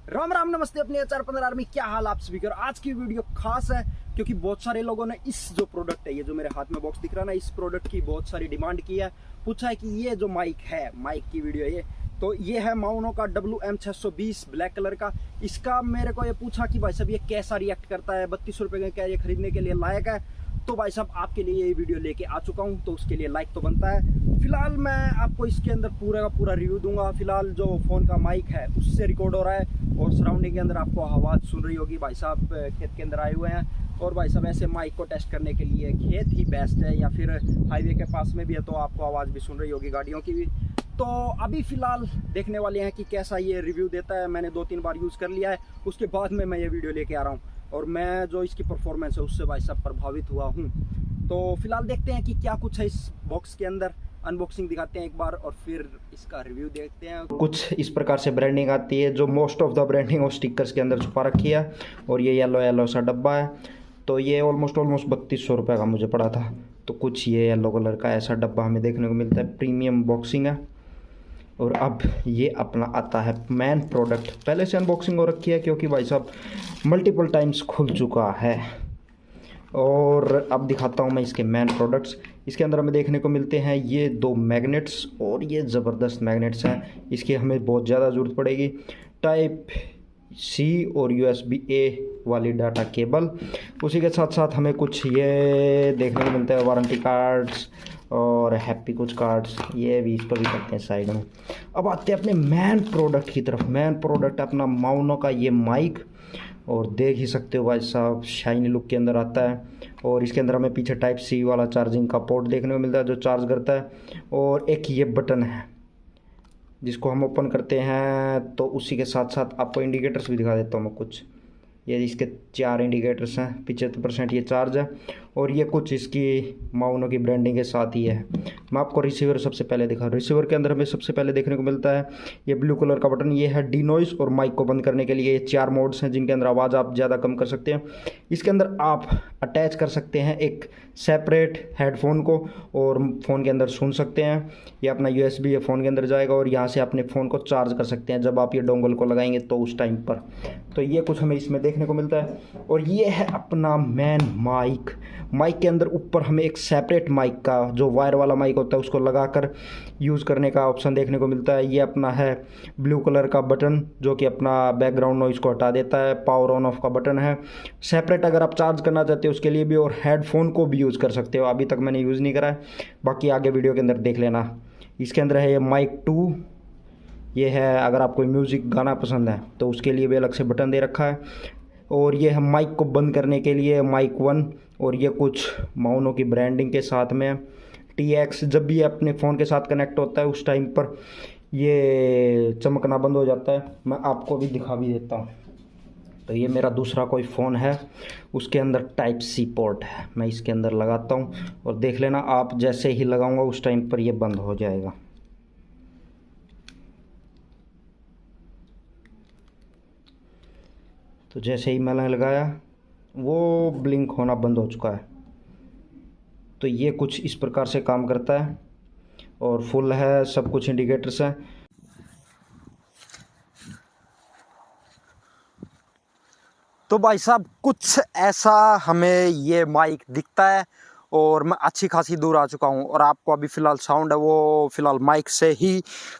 राम राम नमस्ते अपने HR15 army, क्या हाल आप सभी का। आज की वीडियो खास है क्योंकि बहुत सारे लोगों ने इस जो प्रोडक्ट है, ये जो मेरे हाथ में बॉक्स दिख रहा है ना, इस प्रोडक्ट की बहुत सारी डिमांड की है। पूछा है कि ये जो माइक है, माइक की वीडियो ये है माउनो का WM620 ब्लैक कलर का। इसका मेरे को ये पूछा कि भाई साहब ये कैसा रिएक्ट करता है, 32 रुपए का क्या ये खरीदने के लिए लायक है। तो भाई साहब आपके लिए ये वीडियो लेके आ चुका हूँ, तो उसके लिए लाइक तो बनता है। फिलहाल मैं आपको इसके अंदर पूरा का पूरा रिव्यू दूंगा। फिलहाल जो फोन का माइक है उससे रिकॉर्ड हो रहा है और सराउंडिंग के अंदर आपको आवाज़ सुन रही होगी। भाई साहब खेत के अंदर आए हुए हैं और भाई साहब ऐसे माइक को टेस्ट करने के लिए खेत ही बेस्ट है, या फिर हाईवे के पास में भी है तो आपको आवाज़ भी सुन रही होगी गाड़ियों की भी। तो अभी फ़िलहाल देखने वाले हैं कि कैसा ये रिव्यू देता है। मैंने 2-3 बार यूज़ कर लिया है, उसके बाद में मैं ये वीडियो लेके आ रहा हूँ और मैं जो इसकी परफॉर्मेंस है उससे भाई साहब प्रभावित हुआ हूँ। तो फिलहाल देखते हैं कि क्या कुछ है इस बॉक्स के अंदर। अनबॉक्सिंग दिखाते हैं एक बार और फिर इसका रिव्यू देखते हैं। कुछ इस प्रकार से ब्रांडिंग आती है, जो मोस्ट ऑफ द ब्रांडिंग और स्टिकर्स के अंदर छुपा रखी है। और ये येलो सा डब्बा है, तो ये ऑलमोस्ट 3200 रुपये का मुझे पड़ा था। तो कुछ ये येलो कलर का ऐसा डब्बा हमें देखने को मिलता है, प्रीमियम बॉक्सिंग है। और अब ये अपना आता है मेन प्रोडक्ट। पहले से अनबॉक्सिंग हो रखी है क्योंकि भाई साहब मल्टीपल टाइम्स खुल चुका है। और अब दिखाता हूँ मैं इसके मेन प्रोडक्ट्स। इसके अंदर हमें देखने को मिलते हैं ये 2 मैग्नेट्स, और ये ज़बरदस्त मैग्नेट्स हैं। इसकी हमें बहुत ज़्यादा ज़रूरत पड़ेगी। टाइप C और USB A वाली डाटा केबल। उसी के साथ साथ हमें कुछ ये देखने को मिलता है वारंटी कार्ड्स और हैप्पी कुछ कार्ड्स, ये भी इस पर भी करते हैं साइड में। अब आते हैं अपने मेन प्रोडक्ट की तरफ। मेन प्रोडक्ट अपना माउनो का ये माइक, और देख ही सकते हो भाई साहब शाइनी लुक के अंदर आता है। और इसके अंदर हमें पीछे टाइप C वाला चार्जिंग का पोर्ट देखने को मिलता है जो चार्ज करता है। और एक ये बटन है जिसको हम ओपन करते हैं, तो उसी के साथ साथ आपको इंडिकेटर्स भी दिखा देता हूँ मैं कुछ। ये इसके 4 इंडिकेटर्स हैं, 75% ये चार्ज है। और ये कुछ इसकी माउनो की ब्रांडिंग के साथ ही है। मैं आपको रिसीवर सबसे पहले दिखा। रिसीवर के अंदर हमें सबसे पहले देखने को मिलता है ये ब्लू कलर का बटन। ये है डिनॉइस और माइक को बंद करने के लिए। ये 4 मोड्स हैं जिनके अंदर आवाज़ आप ज़्यादा कम कर सकते हैं। इसके अंदर आप अटैच कर सकते हैं एक सेपरेट हेडफोन को और फ़ोन के अंदर सुन सकते हैं। ये अपना USB ये फ़ोन के अंदर जाएगा और यहाँ से अपने फ़ोन को चार्ज कर सकते हैं जब आप ये डोंगल को लगाएंगे तो उस टाइम पर। तो ये कुछ हमें इसमें देखने को मिलता है। और ये है अपना मेन माइक। माइक के अंदर ऊपर हमें एक सेपरेट माइक का जो वायर वाला माइक होता है उसको लगाकर यूज़ करने का ऑप्शन देखने को मिलता है। ये अपना है ब्लू कलर का बटन जो कि अपना बैकग्राउंड नॉइज़ को हटा देता है। पावर ऑन ऑफ का बटन है सेपरेट, अगर आप चार्ज करना चाहते हो उसके लिए भी, और हेडफोन को भी यूज़ कर सकते हो। अभी तक मैंने यूज़ नहीं करा है, बाकी आगे वीडियो के अंदर देख लेना। इसके अंदर है ये माइक 2, ये है अगर आपको म्यूज़िक गाना पसंद है तो उसके लिए भी अलग से बटन दे रखा है। और ये है माइक को बंद करने के लिए माइक 1। और ये कुछ माउनो की ब्रांडिंग के साथ में TX, जब भी अपने फ़ोन के साथ कनेक्ट होता है उस टाइम पर ये चमकना बंद हो जाता है। मैं आपको भी दिखा भी देता हूँ। तो ये मेरा दूसरा कोई फ़ोन है, उसके अंदर टाइप C पोर्ट है। मैं इसके अंदर लगाता हूँ और देख लेना आप, जैसे ही लगाऊंगा उस टाइम पर ये बंद हो जाएगा। तो जैसे ही मैंने लगाया वो ब्लिंक होना बंद हो चुका है। तो ये कुछ इस प्रकार से काम करता है और फुल है, सब कुछ इंडिकेटर्स हैं। तो भाई साहब कुछ ऐसा हमें ये माइक दिखता है और मैं अच्छी खासी दूर आ चुका हूँ और आपको अभी फ़िलहाल साउंड है वो फ़िलहाल माइक से ही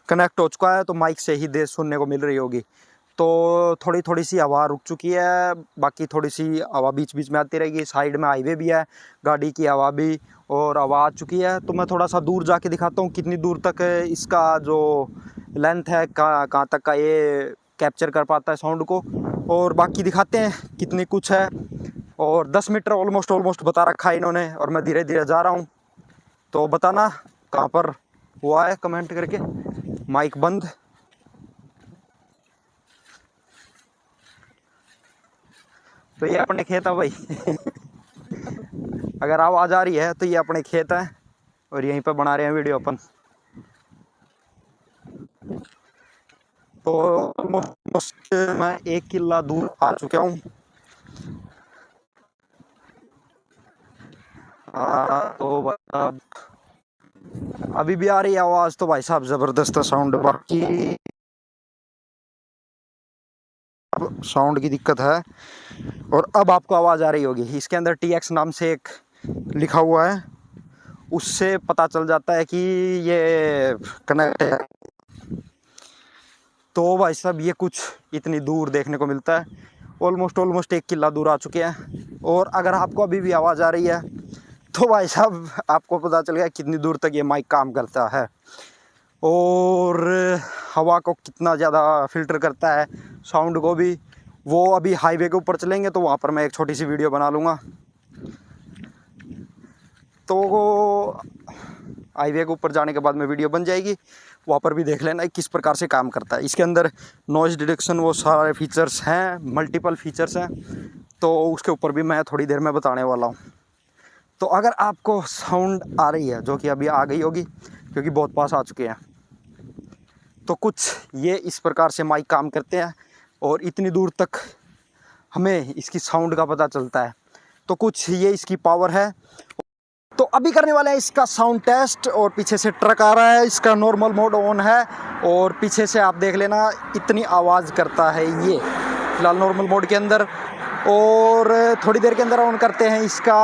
कनेक्ट हो चुका है, तो माइक से ही देर सुनने को मिल रही होगी। तो थोड़ी सी हवा रुक चुकी है, बाकी थोड़ी सी हवा बीच बीच में आती रहेगी। साइड में हाईवे भी है, गाड़ी की हवा भी और हवा आ चुकी है। तो मैं थोड़ा सा दूर जाके दिखाता हूँ कितनी दूर तक इसका जो लेंथ है, कहाँ तक का ये कैप्चर कर पाता है साउंड को, और बाकी दिखाते हैं कितनी कुछ है। और 10 मीटर ऑलमोस्ट बता रखा है इन्होंने, और मैं धीरे धीरे जा रहा हूँ। तो बताना कहाँ पर हुआ है कमेंट करके। माइक बंद। तो ये अपने खेत है भाई अगर आवाज़ आ रही है तो ये अपने खेत है और यहीं पर बना रहे हैं वीडियो अपन। तो मैं 1 किला दूर आ चुका हूँ। तो अभी भी आ रही है आवाज़। तो भाई साहब ज़बरदस्त साउंड। बाकी साउंड की दिक्कत है। और अब आपको आवाज़ आ रही होगी, इसके अंदर TX नाम से एक लिखा हुआ है, उससे पता चल जाता है कि ये कनेक्ट है। तो भाई साहब ये कुछ इतनी दूर देखने को मिलता है, ऑलमोस्ट 1 किला दूर आ चुके हैं। और अगर आपको अभी भी आवाज़ आ रही है तो भाई साहब आपको पता चल गया कितनी दूर तक ये माइक काम करता है और हवा को कितना ज़्यादा फिल्टर करता है, साउंड को भी। वो अभी हाईवे के ऊपर चलेंगे तो वहाँ पर मैं एक छोटी सी वीडियो बना लूँगा, तो हाईवे के ऊपर जाने के बाद में वीडियो बन जाएगी, वहाँ पर भी देख लेना किस प्रकार से काम करता है। इसके अंदर नॉइज़ डिटेक्शन वो सारे फीचर्स हैं, मल्टीपल फीचर्स हैं, तो उसके ऊपर भी मैं थोड़ी देर में बताने वाला हूँ। तो अगर आपको साउंड आ रही है, जो कि अभी आ गई होगी क्योंकि बहुत पास आ चुके हैं, तो कुछ ये इस प्रकार से माइक काम करते हैं और इतनी दूर तक हमें इसकी साउंड का पता चलता है। तो कुछ ये इसकी पावर है। तो अभी करने वाले हैं इसका साउंड टेस्ट। और पीछे से ट्रक आ रहा है, इसका नॉर्मल मोड ऑन है और पीछे से आप देख लेना इतनी आवाज़ करता है ये फिलहाल नॉर्मल मोड के अंदर। और थोड़ी देर के अंदर ऑन करते हैं इसका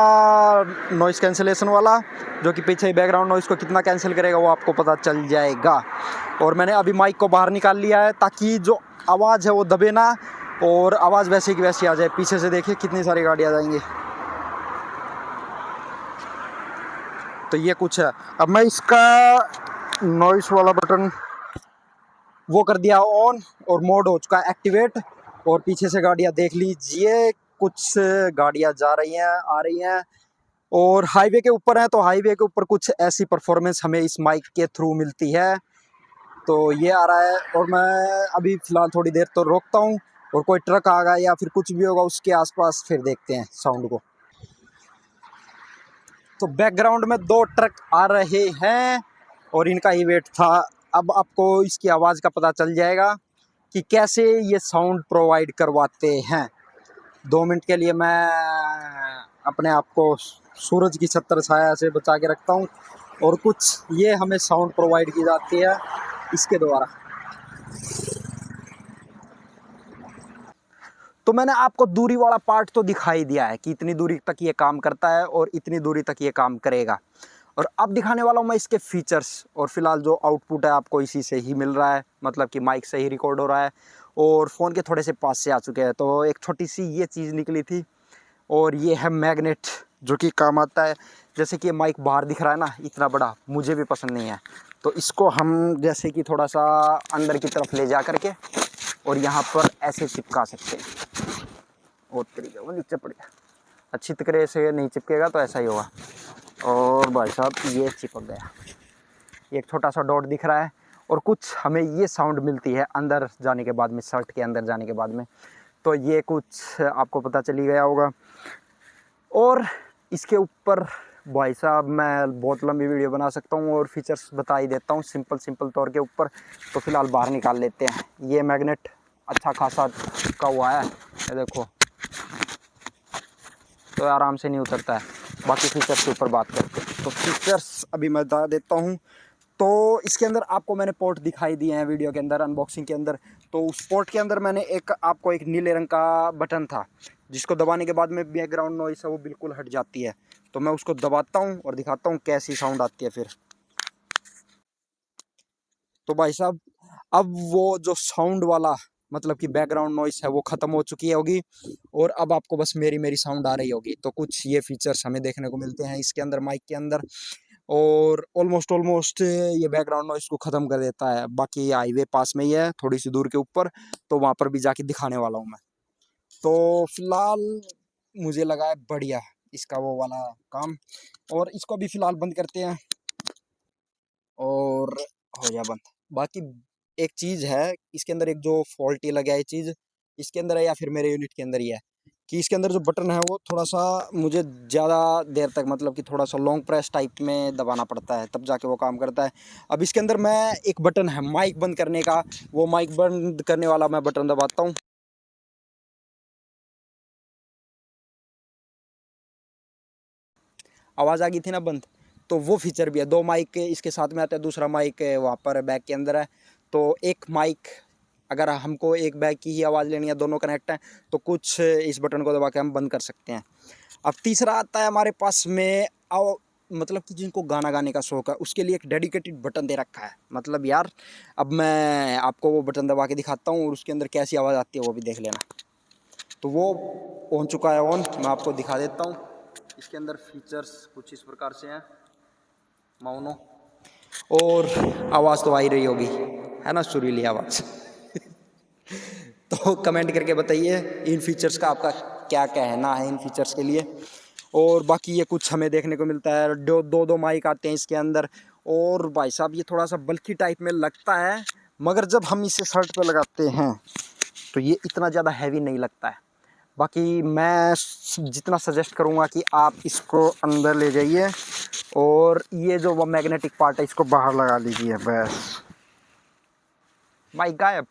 नॉइज़ कैंसिलेशन वाला, जो कि पीछे बैकग्राउंड नॉइज़ को कितना कैंसिल करेगा वो आपको पता चल जाएगा। और मैंने अभी माइक को बाहर निकाल लिया है ताकि जो आवाज़ है वो दबे ना और आवाज़ वैसे की वैसी आ जाए। पीछे से देखिए कितनी सारी गाड़ियाँ जाएंगी। तो ये कुछ है। अब मैं इसका नॉइस वाला बटन वो कर दिया ऑन और मोड हो चुका है एक्टिवेट। और पीछे से गाड़ियाँ देख लीजिए, कुछ गाड़ियाँ जा रही हैं, आ रही हैं और हाईवे के ऊपर है। तो हाईवे के ऊपर कुछ ऐसी परफॉर्मेंस हमें इस माइक के थ्रू मिलती है। तो ये आ रहा है और मैं अभी फ़िलहाल थोड़ी देर तो रोकता हूँ और कोई ट्रक आ गया या फिर कुछ भी होगा उसके आसपास फिर देखते हैं साउंड को। तो बैकग्राउंड में 2 ट्रक आ रहे हैं और इनका ही वेट था। अब आपको इसकी आवाज़ का पता चल जाएगा कि कैसे ये साउंड प्रोवाइड करवाते हैं। 2 मिनट के लिए मैं अपने आप को सूरज की छत्र छाया से बचा के रखता हूँ और कुछ ये हमें साउंड प्रोवाइड की जाती है इसके द्वारा। तो मैंने आपको दूरी वाला पार्ट तो दिखाई दिया है कि इतनी दूरी तक ये काम करता है और इतनी दूरी तक ये काम करेगा। और अब दिखाने वाला हूँ मैं इसके फीचर्स। और फिलहाल जो आउटपुट है आपको इसी से ही मिल रहा है, मतलब कि माइक से ही रिकॉर्ड हो रहा है और फ़ोन के थोड़े से पास से आ चुके हैं। तो एक छोटी सी ये चीज़ निकली थी और ये है मैग्नेट, जो कि काम आता है। जैसे कि माइक बाहर दिख रहा है ना इतना बड़ा, मुझे भी पसंद नहीं है, तो इसको हम जैसे कि थोड़ा सा अंदर की तरफ ले जा करके और यहाँ पर ऐसे चिपका सकते हैं। और तरीके वो नीचे पड़ गया, अच्छी तरह से नहीं चिपकेगा तो ऐसा ही होगा। और भाई साहब ये चिपक गया, एक छोटा सा डॉट दिख रहा है। और कुछ हमें ये साउंड मिलती है अंदर जाने के बाद में, शर्ट के अंदर जाने के बाद में। तो ये कुछ आपको पता चली गया होगा। और इसके ऊपर भाई साहब मैं बहुत लंबी वीडियो बना सकता हूँ और फीचर्स बता ही देता हूँ सिंपल तौर के ऊपर। तो फिलहाल बाहर निकाल लेते हैं। ये मैग्नेट अच्छा खासा चिपका हुआ है, ये देखो, तो आराम से नहीं उतरता है। बाकी फीचर्स के ऊपर बात करते हैं। तो फीचर्स अभी मैं बता देता हूँ। तो इसके अंदर आपको मैंने पोर्ट दिखाई दिए हैं वीडियो के अंदर, अनबॉक्सिंग के अंदर। तो उस पोर्ट के अंदर मैंने आपको एक नीले रंग का बटन था जिसको दबाने के बाद में बैकग्राउंड नॉइस है वो बिल्कुल हट जाती है। तो मैं उसको दबाता हूँ और दिखाता हूँ कैसी साउंड आती है फिर। तो भाई साहब अब वो जो साउंड वाला मतलब कि बैकग्राउंड नॉइस है वो ख़त्म हो चुकी होगी और अब आपको बस मेरी साउंड आ रही होगी। तो कुछ ये फीचर्स हमें देखने को मिलते हैं इसके अंदर, माइक के अंदर। और ऑलमोस्ट ये बैकग्राउंड नॉइस को ख़त्म कर देता है। बाकी हाईवे पास में ही है, थोड़ी सी दूर के ऊपर, तो वहाँ पर भी जाके दिखाने वाला हूँ मैं। तो फिलहाल मुझे लगा है बढ़िया इसका वो वाला काम। और इसको भी फिलहाल बंद करते हैं और हो गया बंद। बाकी एक चीज़ है इसके अंदर, एक जो फॉल्टी लगा है चीज़ इसके अंदर है या फिर मेरे यूनिट के अंदर ही है, कि इसके अंदर जो बटन है वो थोड़ा सा मुझे ज़्यादा देर तक, मतलब कि थोड़ा सा लॉन्ग प्रेस टाइप में दबाना पड़ता है तब जाके वो काम करता है। अब इसके अंदर मैं एक बटन है माइक बंद करने का, वो माइक बंद करने वाला मैं बटन दबाता हूँ। आवाज़ आ गई थी ना बंद। तो वो फीचर भी है। 2 माइक इसके साथ में आते हैं, दूसरा माइक वहाँ पर बैक के अंदर है। तो एक माइक अगर हमको एक बैग की ही आवाज़ लेनी है, दोनों कनेक्ट हैं, तो कुछ इस बटन को दबा के हम बंद कर सकते हैं। अब तीसरा आता है हमारे पास में मतलब कि जिनको गाना गाने का शौक है उसके लिए एक डेडिकेटेड बटन दे रखा है। मतलब यार अब मैं आपको वो बटन दबा के दिखाता हूँ और उसके अंदर कैसी आवाज़ आती है वो भी देख लेना। तो वो हो चुका है ऑन, मैं आपको दिखा देता हूँ। इसके अंदर फीचर्स कुछ इस प्रकार से हैं, माउनो, और आवाज़ तो आ ही रही होगी, है ना, सुरीली आवाज़। तो कमेंट करके बताइए इन फीचर्स का आपका क्या कहना है इन फीचर्स के लिए। और बाकी ये कुछ हमें देखने को मिलता है, दो माइक आते हैं इसके अंदर। और भाई साहब ये थोड़ा सा बल्कि टाइप में लगता है, मगर जब हम इसे शर्ट पे लगाते हैं तो ये इतना ज़्यादा हैवी नहीं लगता है। बाकी मैं जितना सजेस्ट करूँगा कि आप इसको अंदर ले जाइए और ये जो वो मैग्नेटिक पार्ट है इसको बाहर लगा लीजिए, बस माइक गायब।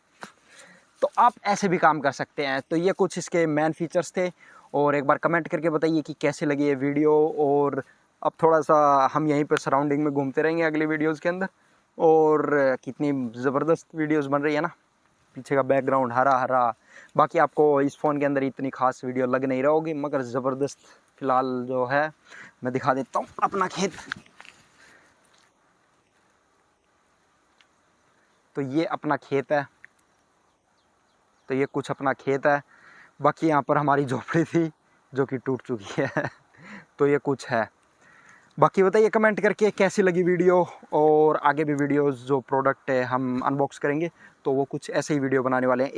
तो आप ऐसे भी काम कर सकते हैं। तो ये कुछ इसके मेन फीचर्स थे। और एक बार कमेंट करके बताइए कि कैसे लगी ये वीडियो। और अब थोड़ा सा हम यहीं पर सराउंडिंग में घूमते रहेंगे अगली वीडियोज़ के अंदर। और कितनी ज़बरदस्त वीडियोज़ बन रही है ना, पीछे का बैकग्राउंड हरा हरा। बाकी आपको इस फ़ोन के अंदर इतनी खास वीडियो लग नहीं रहा होगी, मगर ज़बरदस्त फ़िलहाल जो है मैं दिखा देता हूँ अपना खेत। तो ये अपना खेत है, तो ये कुछ अपना खेत है। बाकी यहाँ पर हमारी झोपड़ी थी जो कि टूट चुकी है। तो ये कुछ है। बाकी बताइए कमेंट करके कैसी लगी वीडियो। और आगे भी वीडियोस जो प्रोडक्ट है हम अनबॉक्स करेंगे तो वो कुछ ऐसे ही वीडियो बनाने वाले हैं।